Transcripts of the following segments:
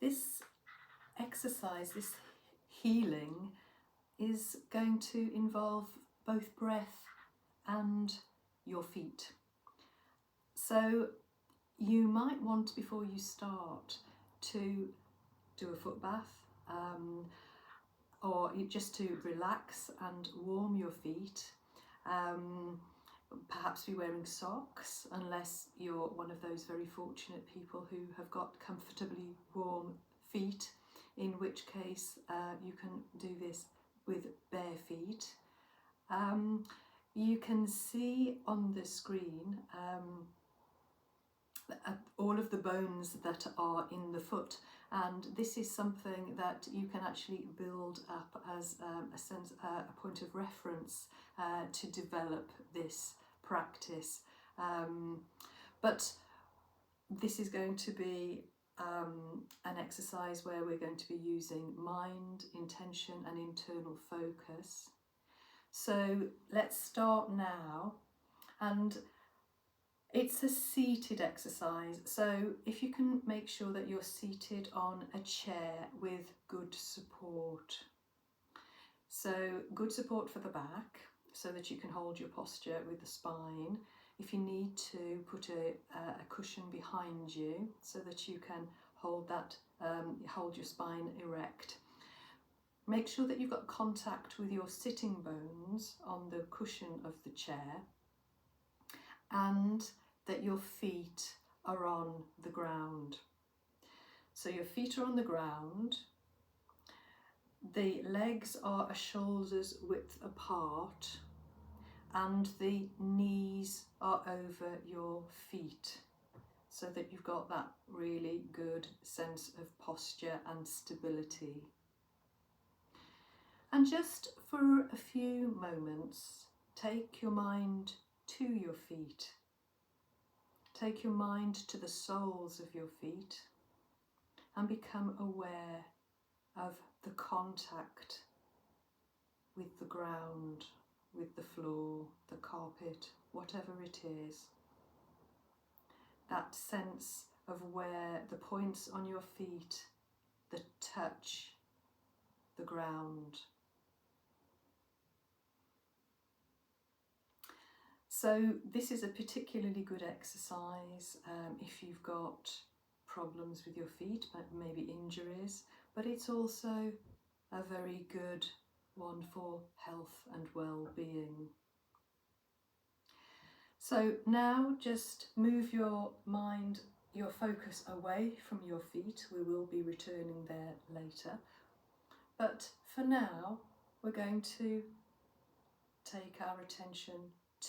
This exercise, this healing, is going to involve both breath and your feet. So you might want, before you start, to do a foot bath, or just to relax and warm your feet. Perhaps be wearing socks, unless you're one of those very fortunate people who have got comfortably warm feet, in which case you can do this with bare feet. You can see on the screen all of the bones that are in the foot, and this is something that you can actually build up as a point of reference to develop this practice. But this is going to be an exercise where we're going to be using mind, intention and internal focus. So let's start now, and it's a seated exercise, so if you can make sure that you're seated on a chair with good support. So good support for the back, so that you can hold your posture with the spine. If you need to, put a cushion behind you so that you can hold your spine erect. Make sure that you've got contact with your sitting bones on the cushion of the chair, and that your feet are on the ground. So your feet are on the ground, the legs are a shoulder's width apart, and the knees are over your feet, so that you've got that really good sense of posture and stability. And just for a few moments, take your mind to your feet. Take your mind to the soles of your feet and become aware of the contact with the ground, with the floor, the carpet, whatever it is. That sense of where the points on your feet that touch the ground. So this is a particularly good exercise if you've got problems with your feet, maybe injuries, but it's also a very good one for health and well-being. So now just move your mind, your focus away from your feet. We will be returning there later. But for now, we're going to take our attention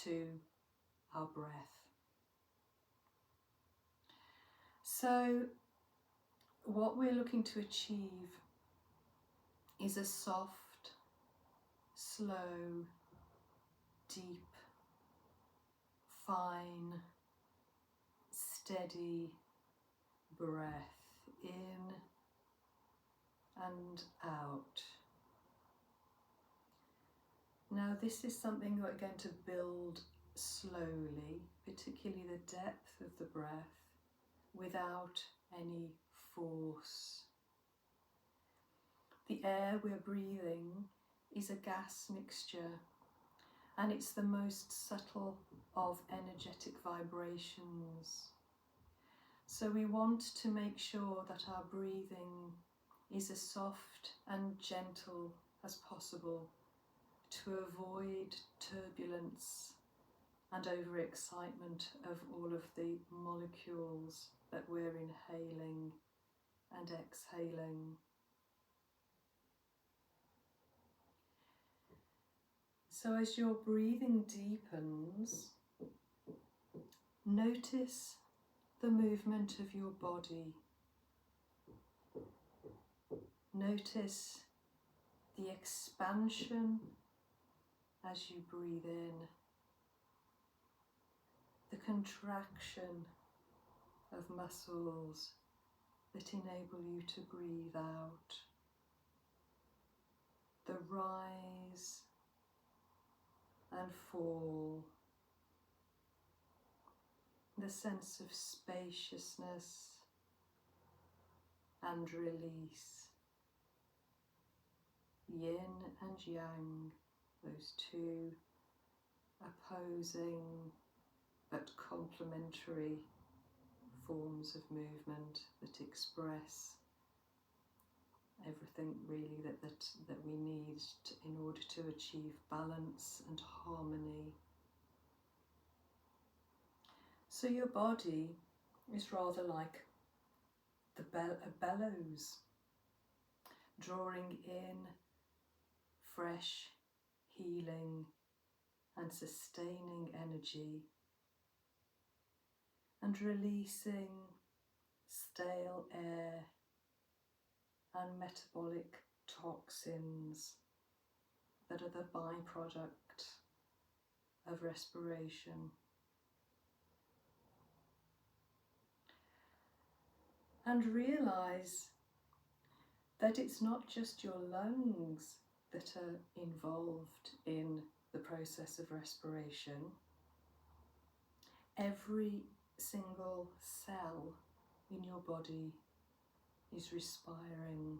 to our breath. So what we're looking to achieve is a soft, slow, deep, fine, steady breath in and out. Now this is something we're going to build slowly, particularly the depth of the breath, without any force. The air we're breathing is a gas mixture, and it's the most subtle of energetic vibrations. So we want to make sure that our breathing is as soft and gentle as possible, to avoid turbulence and overexcitement of all of the molecules that we're inhaling and exhaling. So as your breathing deepens, notice the movement of your body. Notice the expansion as you breathe in, the contraction of muscles that enable you to breathe out, the rise and fall, the sense of spaciousness and release. Yin and yang, those two opposing but complementary forms of movement that express everything really that we need in order to achieve balance and harmony. So your body is rather like a bellows, drawing in fresh, healing and sustaining energy, and releasing stale air and metabolic toxins that are the byproduct of respiration. And realize that it's not just your lungs that are involved in the process of respiration. Every single cell in your body is respiring.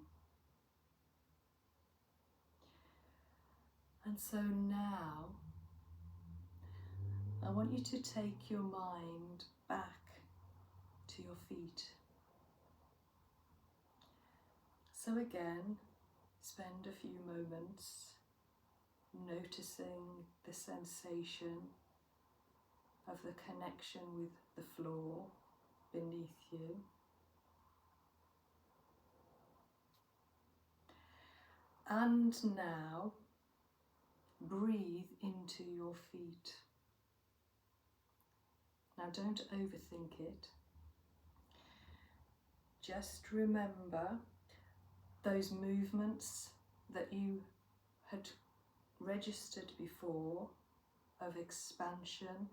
And so now I want you to take your mind back to your feet. So again, spend a few moments noticing the sensation of the connection with the floor beneath you. And now breathe into your feet. Now don't overthink it. Just remember those movements that you had registered before of expansion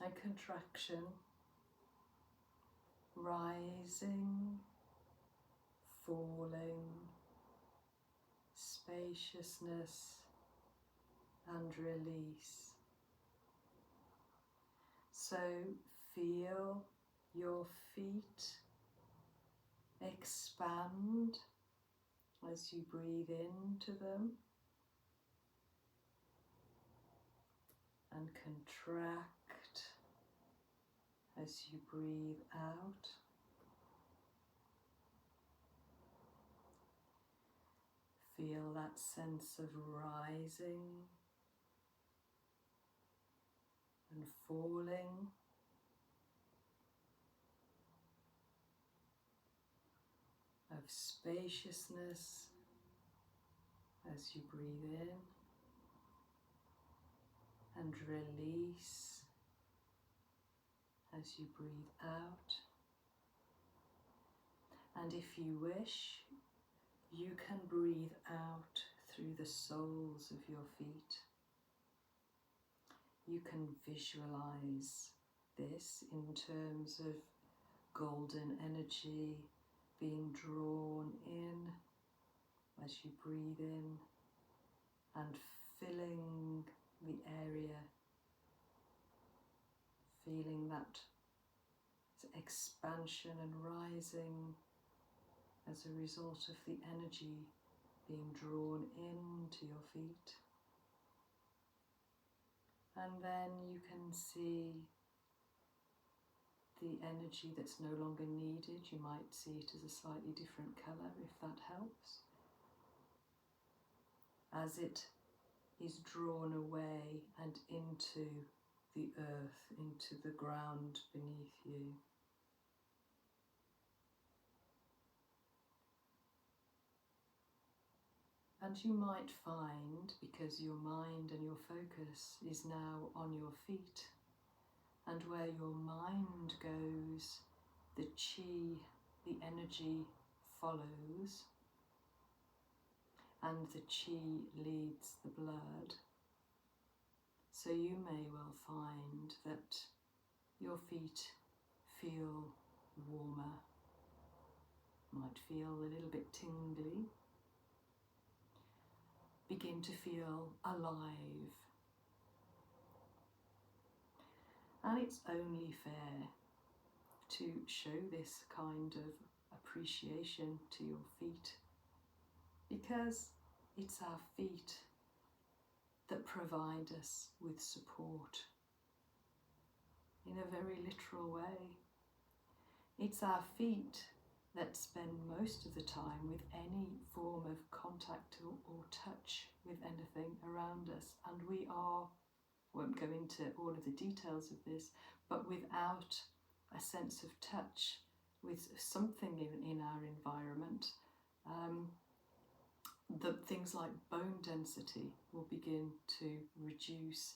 and contraction, rising, falling, spaciousness and release. So feel your feet expand as you breathe into them and contract as you breathe out. Feel that sense of rising and falling. Of spaciousness as you breathe in and release as you breathe out. And if you wish, you can breathe out through the soles of your feet. You can visualize this in terms of golden energy being drawn in as you breathe in and filling the area, feeling that expansion and rising as a result of the energy being drawn into your feet. And then you can see the energy that's no longer needed. You might see it as a slightly different colour, if that helps, as it is drawn away and into the earth, into the ground beneath you. And you might find, because your mind and your focus is now on your feet, and where your mind goes, the chi, the energy follows, and the chi leads the blood. So you may well find that your feet feel warmer, might feel a little bit tingly, begin to feel alive. And it's only fair to show this kind of appreciation to your feet, because it's our feet that provide us with support in a very literal way. It's our feet that spend most of the time with any form of contact or touch with anything around us, and we won't go into all of the details of this, but without a sense of touch with something in our environment, the things like bone density will begin to reduce.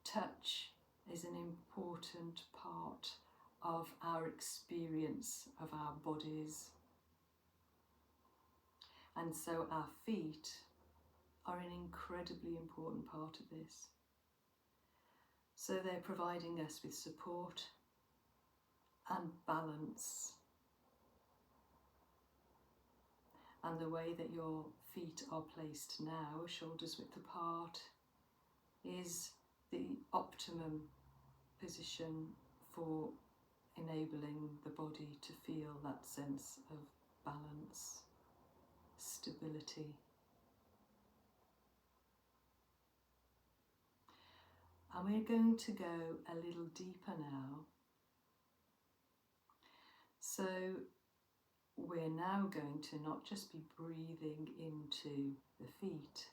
Touch is an important part of our experience of our bodies, and so our feet are an incredibly important part of this. So they're providing us with support and balance. And the way that your feet are placed now, shoulders width apart, is the optimum position for enabling the body to feel that sense of balance, stability. And we're going to go a little deeper now. So we're now going to not just be breathing into the feet,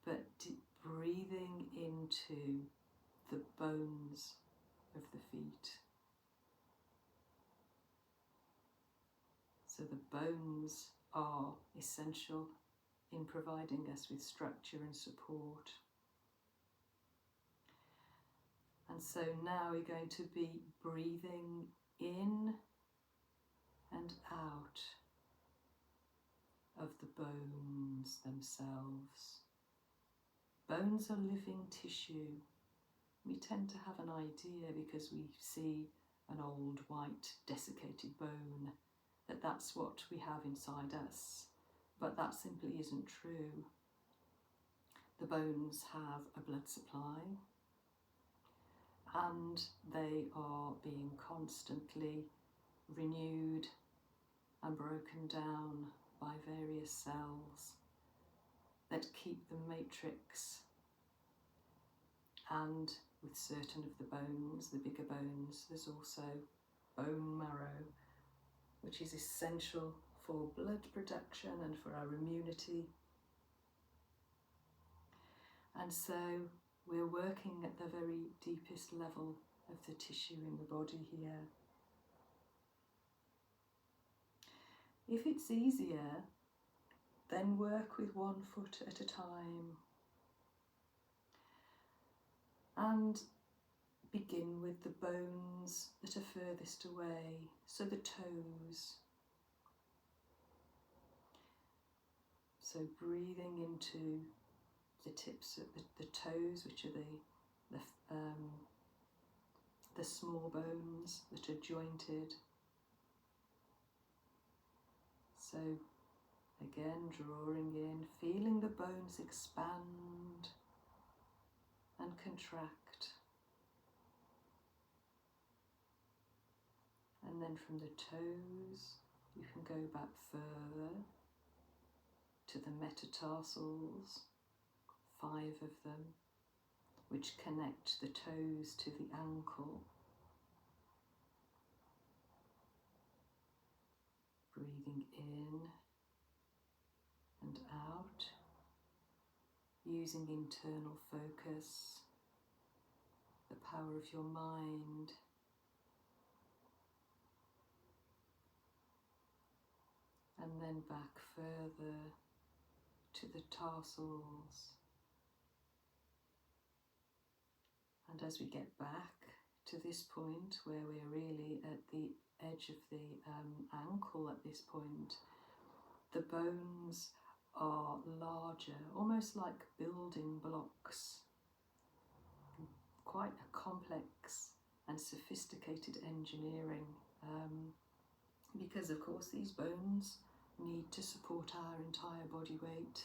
but breathing into the bones of the feet. So the bones are essential in providing us with structure and support. And so now we're going to be breathing in and out of the bones themselves. Bones are living tissue. We tend to have an idea, because we see an old white desiccated bone, that that's what we have inside us, but that simply isn't true. The bones have a blood supply, and they are being constantly renewed and broken down by various cells that keep the matrix. And with certain of the bones, the bigger bones, there's also bone marrow, which is essential for blood production and for our immunity. And so we're working at the very deepest level of the tissue in the body here. If it's easier, then work with one foot at a time. And begin with the bones that are furthest away, so the toes. So breathing into the tips of the toes, which are the small bones that are jointed. So again, drawing in, feeling the bones expand and contract. And then from the toes, you can go back further to the metatarsals, 5 of them, which connect the toes to the ankle. Breathing in and out, using internal focus, the power of your mind. And then back further to the tarsals. And as we get back to this point where we're really at the edge of the ankle at this point, the bones are larger, almost like building blocks. Quite a complex and sophisticated engineering, because of course these bones need to support our entire body weight.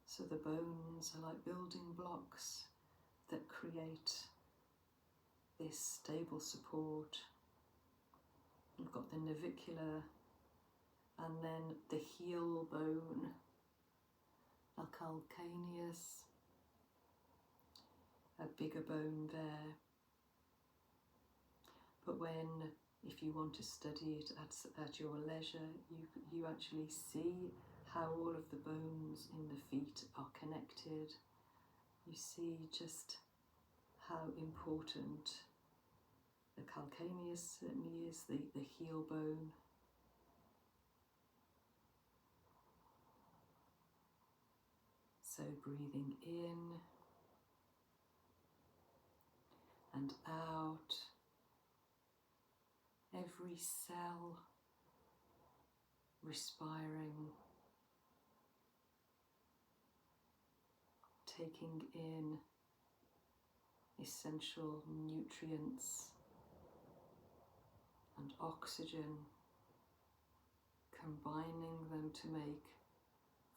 So the bones are like building blocks that create this stable support. We've got the navicular and then the heel bone, the calcaneus, a bigger bone there. But if you want to study it at your leisure, you actually see how all of the bones in the feet are connected. You see just how important the calcaneus certainly is, the heel bone. So breathing in and out, every cell respiring, taking in essential nutrients and oxygen, combining them to make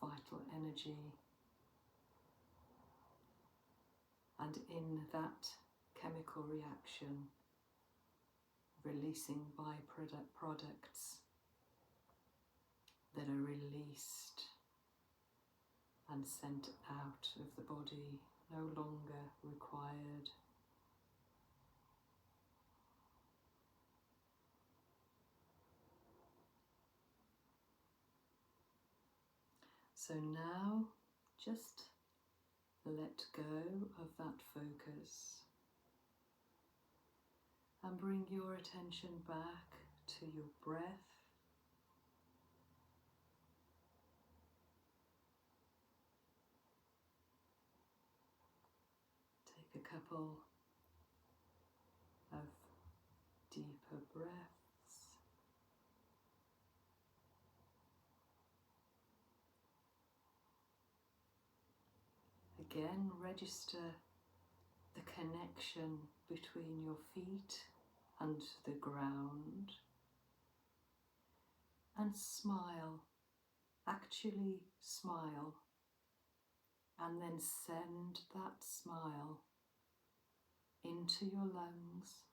vital energy. And in that chemical reaction, releasing byproducts that are released and sent out of the body, no longer required. So now just let go of that focus and bring your attention back to your breath. Take a couple of deeper breaths. Again, register the connection between your feet and the ground, and smile, actually smile, and then send that smile into your lungs,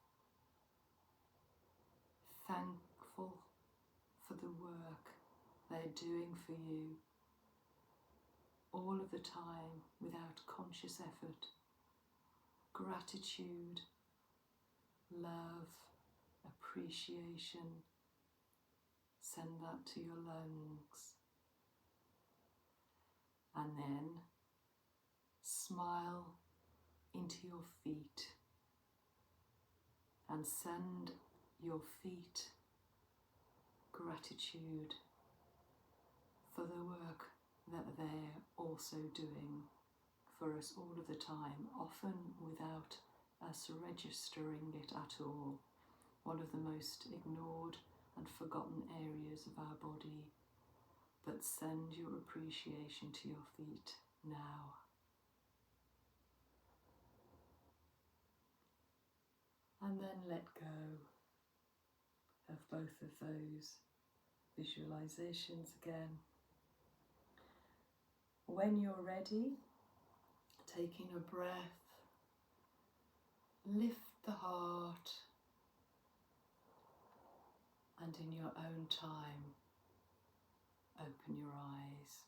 thankful for the work they're doing for you all of the time without conscious effort. Gratitude, love, appreciation, send that to your lungs. And then smile into your feet and send your feet gratitude for the work that they're also doing for us all of the time, often without us registering it at all. One of the most ignored and forgotten areas of our body. But send your appreciation to your feet now. And then let go of both of those visualizations again. When you're ready, taking a breath, lift the heart, and in your own time, open your eyes.